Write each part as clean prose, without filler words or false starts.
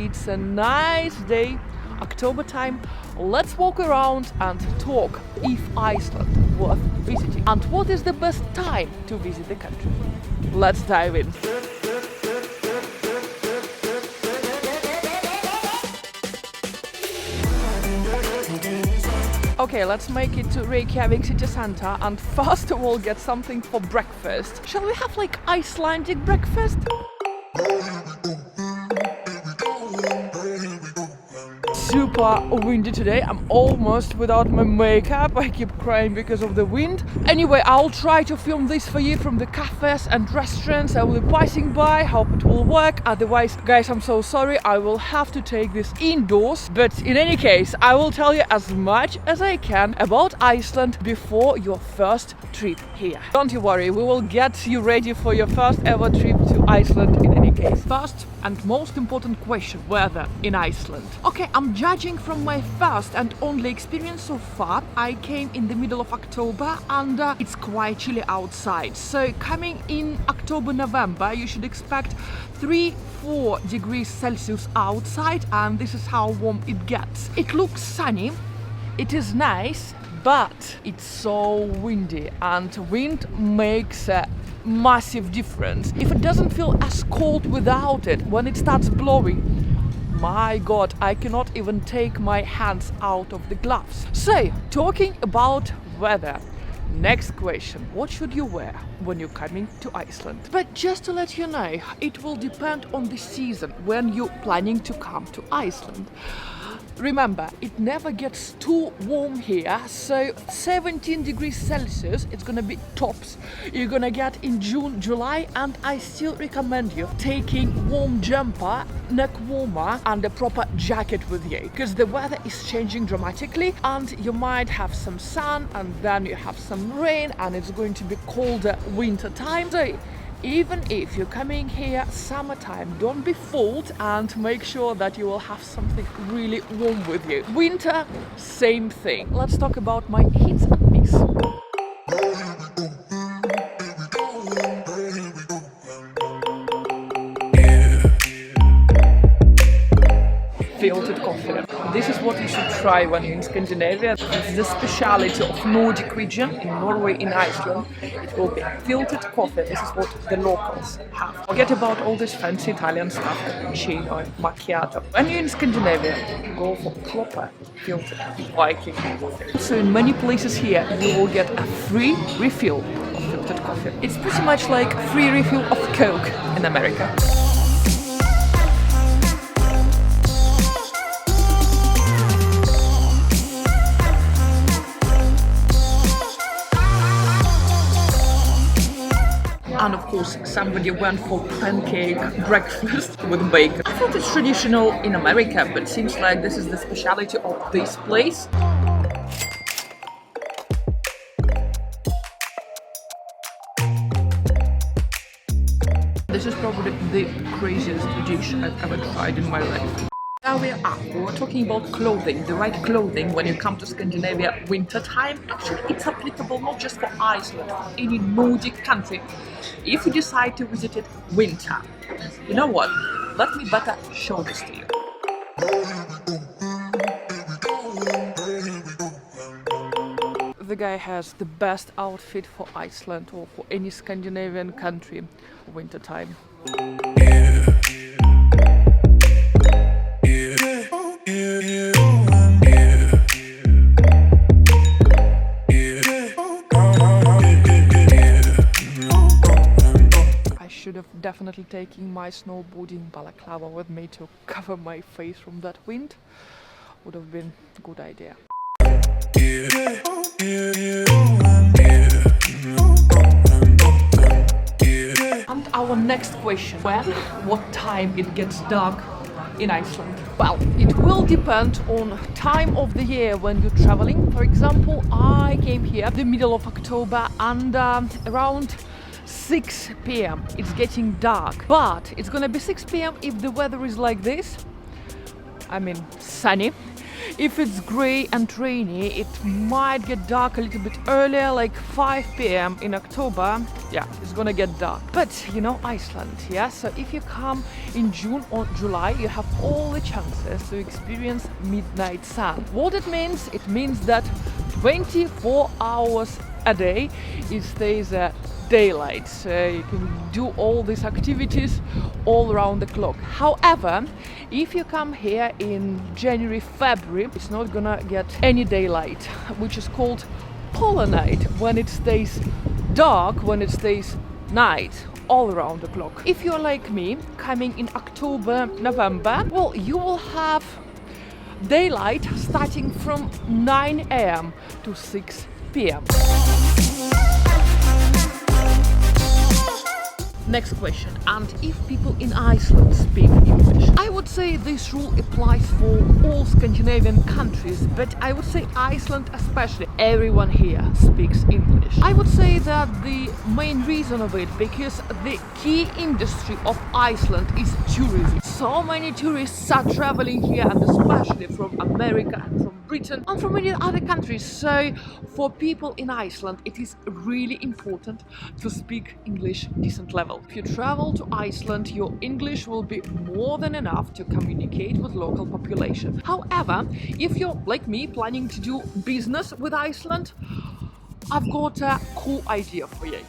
It's a nice day, October time. Let's walk around and talk if Iceland worth visiting and what is the best time to visit the country. Let's dive in. Okay, let's make it to Reykjavik city center and first of all get something for breakfast. Shall we have like Icelandic breakfast? Super windy today. I'm almost without my makeup. I keep crying because of the wind. Anyway, I'll try to film this for you from the cafes and restaurants I will be passing by. Hope it will work. Otherwise, guys, I'm so sorry. I will have to take this indoors. But in any case, I will tell you as much as I can about Iceland before your first trip here. Don't you worry, we will get you ready for your first ever trip to Iceland in any case. First and most important question, weather in Iceland. Okay, I'm judging from my first and only experience so far. I came in the middle of October and it's quite chilly outside. So coming in October, November, you should expect 3-4 degrees Celsius outside, and this is how warm it gets. It looks sunny, it is nice, but it's so windy and wind makes a massive difference. If it doesn't feel as cold without it, when it starts blowing, my god, I cannot even take my hands out of the gloves. So, talking about weather, next question, what should you wear when you're coming to Iceland? But just to let you know, it will depend on the season when you're planning to come to Iceland. Remember, it never gets too warm here, so 17 degrees Celsius, it's gonna be tops. You're gonna get in June, July, and I still recommend you taking warm jumper, neck warmer, and a proper jacket with you, because the weather is changing dramatically, and you might have some sun, and then you have some rain, and it's going to be colder winter time. So, even if you're coming here summertime, don't be fooled and make sure that you will have something really warm with you. Winter, same thing. Let's talk about my hits and miss. Filtered coffee. This is what you should try when you're in Scandinavia. It's the speciality of Nordic region, in Norway, in Iceland. It will be filtered coffee. This is what the locals have. Forget about all this fancy Italian stuff, cappuccino, macchiato. When you're in Scandinavia, go for proper filtered Viking coffee. So in many places here, you will get a free refill of filtered coffee. It's pretty much like free refill of Coke in America. And of course, somebody went for pancake breakfast with bacon. I thought it's traditional in America, but it seems like this is the specialty of this place. This is probably the craziest dish I've ever tried in my life. Now we're talking about clothing, the right clothing when you come to Scandinavia winter time. Actually, it's applicable not just for Iceland, for any Nordic country. If you decide to visit it winter, you know what? Let me better show this to you. The guy has the best outfit for Iceland or for any Scandinavian country winter time. Definitely taking my snowboarding balaclava with me to cover my face from that wind. Would have been a good idea. And our next question, what time it gets dark in Iceland? Well, it will depend on time of the year when you're traveling. For example, I came here the middle of October and around 6 p.m. it's getting dark, but it's gonna be 6 p.m. if the weather is like this. I mean, sunny. If it's grey and rainy, it might get dark a little bit earlier, like 5 p.m. in October. Yeah, it's gonna get dark. But you know Iceland, yeah? So if you come in June or July, you have all the chances to experience midnight sun. What it means? It means that 24 hours a day it stays daylight, so you can do all these activities all around the clock. However, if you come here in January, February, it's not gonna get any daylight, which is called polar night, when it stays dark, when it stays night all around the clock. If you're like me, coming in October, November, well, you will have daylight starting from 9 a.m. to 6 p.m. Next question, and if people in Iceland speak English? I would say this rule applies for all Scandinavian countries, but I would say Iceland especially. Everyone here speaks English. I would say that the main reason of it, because the key industry of Iceland is tourism. So many tourists are traveling here, and especially from America and from Britain and from many other countries. So for people in Iceland, it is really important to speak English decent level. If you travel to Iceland, your English will be more than enough to communicate with local population. However, if you're like me planning to do business with Iceland, I've got a cool idea for you.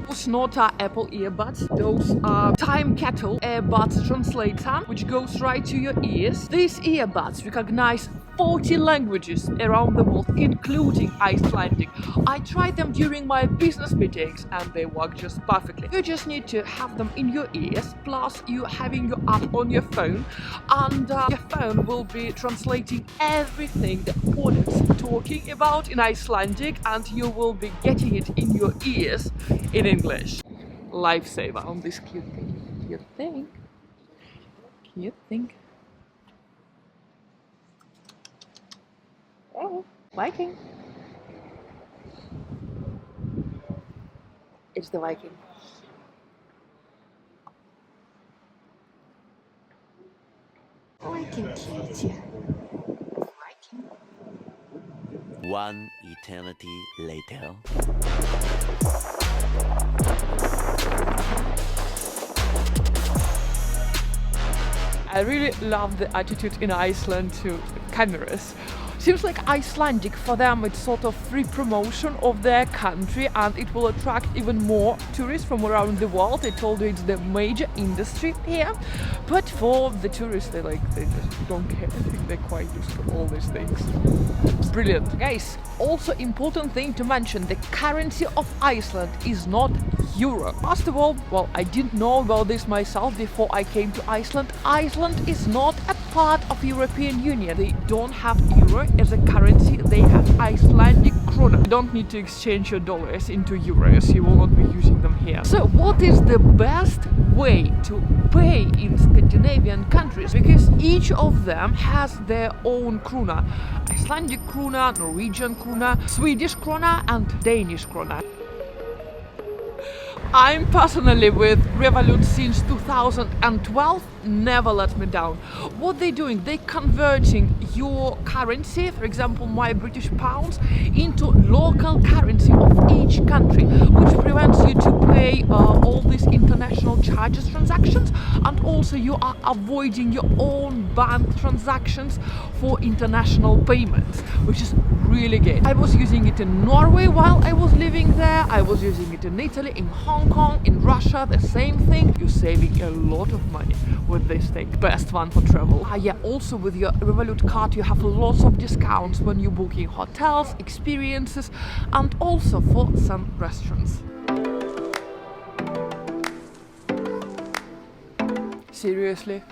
Those not Apple earbuds, those are TIMEKETTLE Earbuds Translator, which goes right to your ears. These earbuds recognize 40 languages around the world, including Icelandic. I tried them during my business meetings and they work just perfectly. You just need to have them in your ears, plus you having your app on your phone, and your phone will be translating everything the opponent's talking about in Icelandic, and you will be getting it in your ears in English. Lifesaver on this cute thing. Cute thing. Cute thing. Oh, Viking. It's the Viking. Viking cute. Viking. One eternity later. I really love the attitude in Iceland to cameras. Seems like Icelandic, for them it's sort of free promotion of their country, and it will attract even more tourists from around the world. They told you it's the major industry here, but for the tourists they just don't care. I think they're quite used to all these things. Brilliant. Guys, also important thing to mention, the currency of Iceland is not euro. First of all, well, I didn't know about this myself before I came to Iceland. Iceland is not a part of European Union. They don't have euro as a currency, they have Icelandic krona. You don't need to exchange your dollars into euros, you will not be using them here. So what is the best way to pay in Scandinavian countries? Because each of them has their own krona. Icelandic krona, Norwegian krona, Swedish krona and Danish krona. I'm personally with Revolut since 2012, never let me down. What they're doing, they're converting your currency, for example my British pounds, into local currency of each country, which prevents you to pay all these international charges transactions, and also you are avoiding your own bank transactions for international payments, which is really good. I was using it in Norway while I was living there, I was using it in Italy, in Hong Kong, in Russia, the same thing. You're saving a lot of money with this thing. Best one for travel. Yeah, also with your Revolut card you have lots of discounts when you're booking hotels, experiences, and also for some restaurants. Seriously?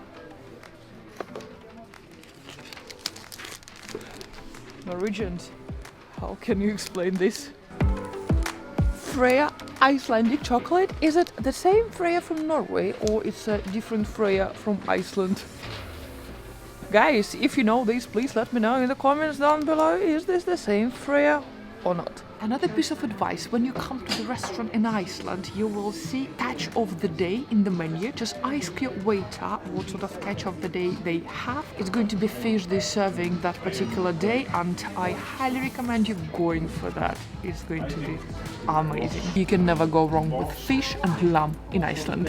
Norwegians, how can you explain this? Freya Icelandic chocolate? Is it the same Freya from Norway or it's a different Freya from Iceland? Guys, if you know this, please let me know in the comments down below. Is this the same Freya or not. Another piece of advice: when you come to the restaurant in Iceland, you will see catch of the day in the menu. Just ask your waiter what sort of catch of the day they have. It's going to be fish they're serving that particular day, and I highly recommend you going for that. It's going to be amazing. You can never go wrong with fish and lamb in Iceland.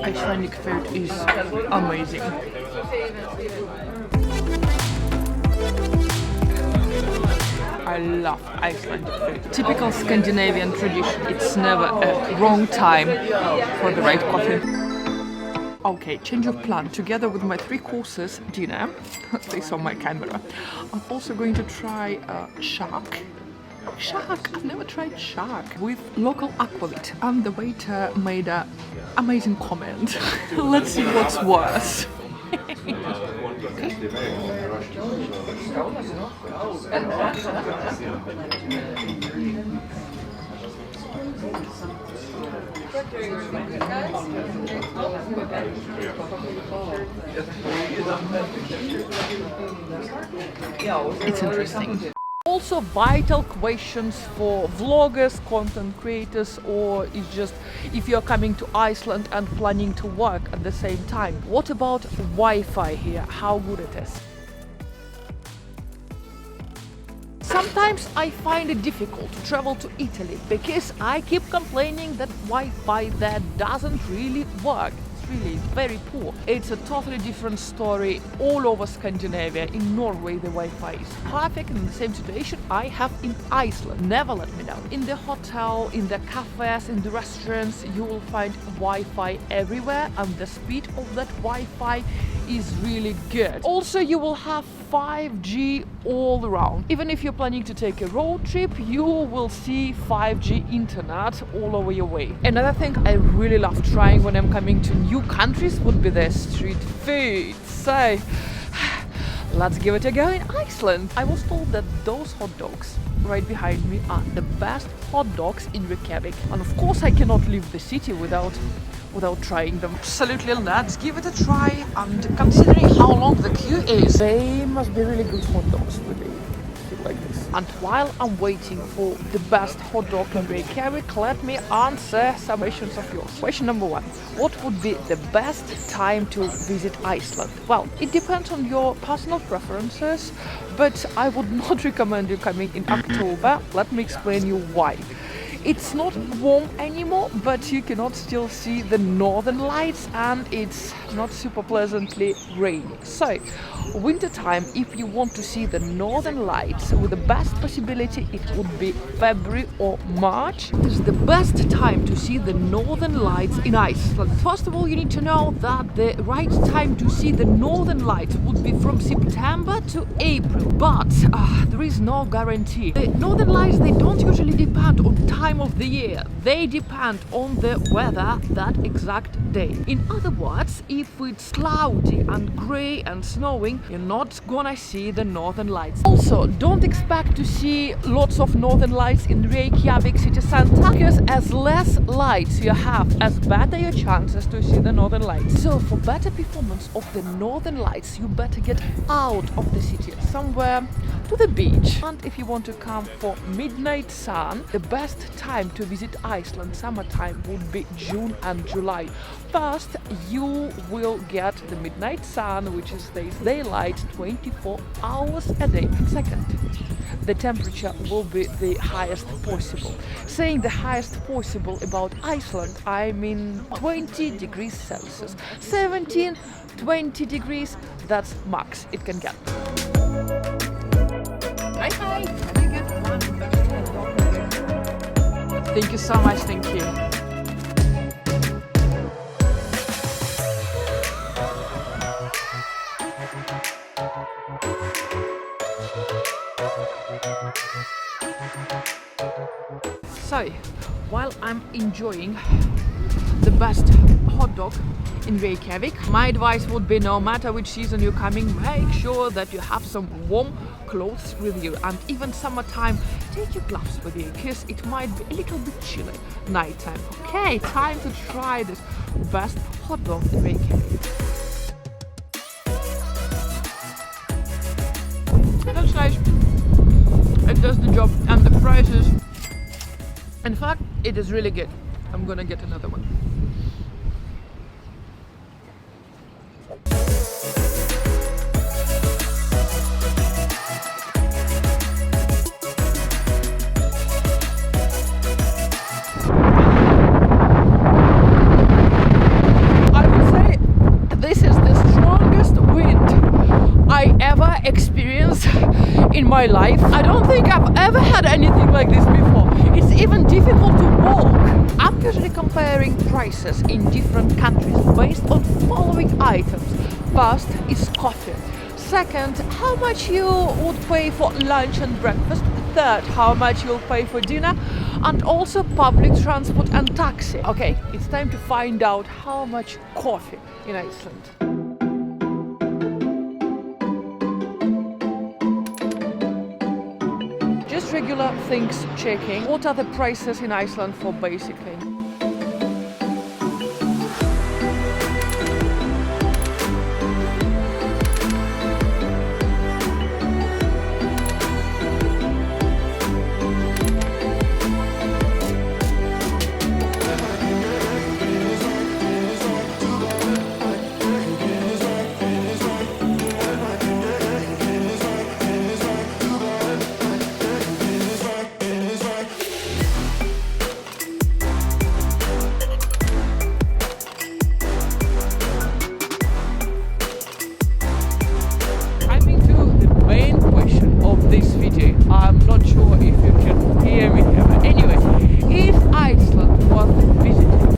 Icelandic food is amazing. I love Icelandic food. Typical Scandinavian tradition. It's never a wrong time for the right coffee. Okay, change of plan. Together with my 3 courses dinner, they saw my camera, I'm also going to try shark. I've never tried shark with local aquavit, and the waiter made an amazing comment. Let's see what's worse. It's interesting. Also vital questions for vloggers, content creators, or it's just if you're coming to Iceland and planning to work at the same time. What about Wi-Fi here? How good it is? Sometimes I find it difficult to travel to Italy because I keep complaining that Wi-Fi there doesn't really work. Really very poor. It's a totally different story all over Scandinavia. In Norway the Wi-Fi is perfect, and the same situation I have in Iceland. Never let me down. In the hotel, in the cafes, in the restaurants, you will find Wi-Fi everywhere, and the speed of that Wi-Fi is really good. Also, you will have 5G all around. Even if you're planning to take a road trip, you will see 5G internet all over your way. Another thing I really love trying when I'm coming to new countries would be the street food. So let's give it a go in Iceland. I was told that those hot dogs right behind me are the best hot dogs in Reykjavik, and of course I cannot leave the city without trying them. Absolutely, let's give it a try. And considering how long the queue is, they must be really good hot dogs with it like this. And while I'm waiting for the best hot dog in Reykjavik, let me answer some questions of yours. Question number 1: what would be the best time to visit Iceland? Well, it depends on your personal preferences, but I would not recommend you coming in October. Let me explain you why. It's not warm anymore, but you cannot still see the northern lights, and it's not super pleasantly rainy. So, winter time, if you want to see the northern lights, with the best possibility, it would be February or March. It's the best time to see the northern lights in Iceland. First of all, you need to know that the right time to see the northern lights would be from September to April, but there is no guarantee. The northern lights, they don't usually depend on time of the year. They depend on the weather that exact day. In other words, if it's cloudy and grey and snowing, you're not gonna see the northern lights. Also, don't expect to see lots of northern lights in Reykjavik city center, because as less lights you have, as better your chances to see the northern lights. So for better performance of the northern lights, you better get out of the city, somewhere to the beach. And if you want to come for midnight sun, the best time to visit Iceland summertime would be June and July. First, you will get the midnight sun, which is daylight 24 hours a day. Second, the temperature will be the highest possible. Saying the highest possible about Iceland, I mean 20 degrees Celsius. 17, 20 degrees, that's max it can get. Hi. Thank you so much, thank you. So, while I'm enjoying the best hot dog in Reykjavik, my advice would be, no matter which season you're coming, make sure that you have some warm clothes with you, and even summertime, take your gloves with you, because it might be a little bit chilly nighttime. Okay, time to try this best hot dog in Reykjavik. nice. It does the job, and the prices. In fact, it is really good. I'm gonna get another one. I would say this is the strongest wind I ever experienced in my life. I don't think I've ever had anything like this before. It's even difficult to walk. I'm usually comparing prices in different countries based on following items. First is coffee. Second, how much you would pay for lunch and breakfast. Third, how much you'll pay for dinner. And also public transport and taxi. Okay, it's time to find out how much coffee in Iceland. Just regular things checking. What are the prices in Iceland for basic things? This video. I'm not sure if you can hear me here, but anyway, if Iceland was visited,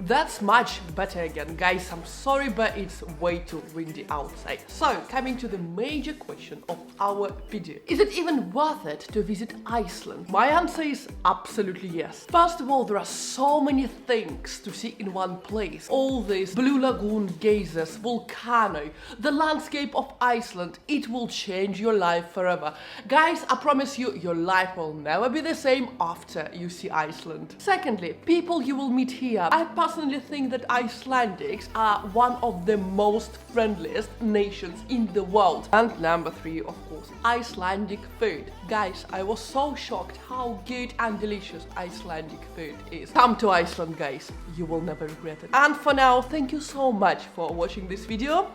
that's much better again. Guys, I'm sorry, but it's way too windy outside. So, coming to the major question of our video. Is it even worth it to visit Iceland? My answer is absolutely yes. First of all, there are so many things to see in one place. All this Blue Lagoon, geysers, volcano, the landscape of Iceland, it will change your life forever. Guys, I promise you, your life will never be the same after you see Iceland. Secondly, people you will meet here. I personally think that Icelandics are one of the most friendliest nations in the world. And number 3, of course, Icelandic food. Guys, I was so shocked how good and delicious Icelandic food is. Come to Iceland, guys. You will never regret it. And for now, thank you so much for watching this video.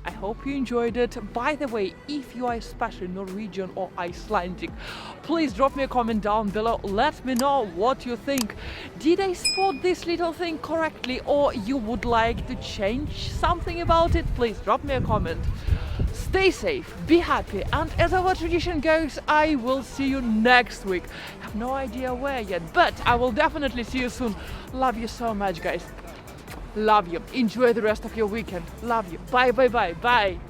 I hope you enjoyed it. By the way, if you are especially Norwegian or Icelandic, please drop me a comment down below. Let me know what you think. Did I spot this little thing correctly, or you would like to change something about it? Please drop me a comment. Stay safe, be happy, and as our tradition goes, I will see you next week. I have no idea where yet, but I will definitely see you soon. Love you so much, guys. Love you. Enjoy the rest of your weekend. Love you. Bye, bye, bye, bye.